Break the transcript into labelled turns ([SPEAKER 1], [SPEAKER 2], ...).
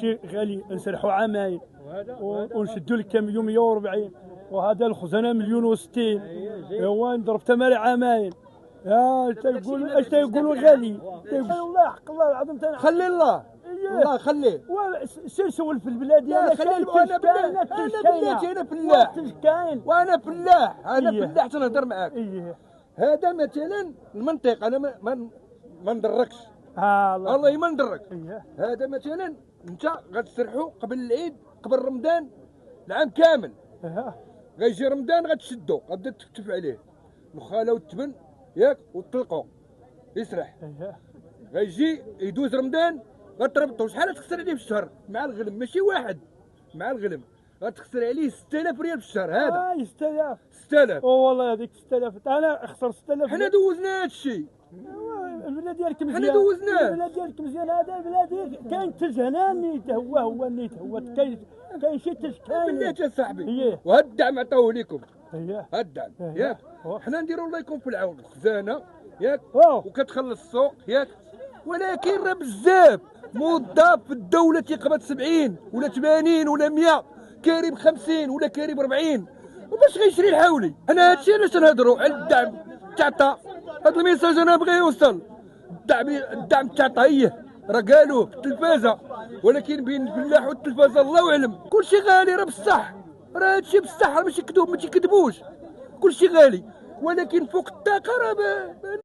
[SPEAKER 1] شي غالي نسرحوا عامين ونشدوا لك كم يوم 140 وهذا الخزانه مليون و60. ايوا نضرب ثمن عامين. يا تقول اش تيقولوا غالي والله حق الله العظيم.
[SPEAKER 2] خلي الله الله خليه.
[SPEAKER 1] سير سول في البلاد ديالك.
[SPEAKER 2] خلي انا بلاتي انا فلاح وانا فلاح انا فلاح تنهضر معاك. هذا مثلا المنطق انا ما ندركش. الله ما ندرك. هذا مثلا انت غتسرحوا قبل العيد قبل رمضان العام كامل. غيجي رمضان غتشدو غتبدا تكتف عليه الخاله والتبن ياك وتطلقوا يسرح. غيجي يدوز رمضان غتربطو. شحال غتخسر عليه في الشهر مع الغلم؟ ماشي واحد مع الغلم غتخسر عليه 6000 ريال في الشهر. هذا 6000
[SPEAKER 1] والله هذيك 6000 انا خسر 6000.
[SPEAKER 2] حنا دوزنا هذا الشيء.
[SPEAKER 1] البلاد ديالك مزيان.
[SPEAKER 2] حنا دوزناه.
[SPEAKER 1] البلاد ديالك مزيان. هذا البلاد كاين الثلج هنا نيت هو النيت هو كاين شي ثلج كاين.
[SPEAKER 2] بلاتي يا صاحبي. وهاد الدعم عطاوه لكم. هاد الدعم ياك. حنا نديروا الله يكون في العون الخزانه ياك وكتخلص السوق ياك. ولكن راه بزاف موظف في الدوله تيقبض 70 ولا 80 ولا 100 كاري ب 50 ولا كاري ب 40 وباش غيشري الحولي. حنا هادشي علاش تنهضروا على الدعم تعطى. هاد الميساج انا بغي يوصل. الدعم تعطى راه قالوه في التلفازه ولكن بين الفلاح والتلفازه الله اعلم. كلشي غالي راه بصح. راه هادشي بصح راه ماشي كذوب ما تيكذبوش. كلشي غالي ولكن فوق الطاقه راه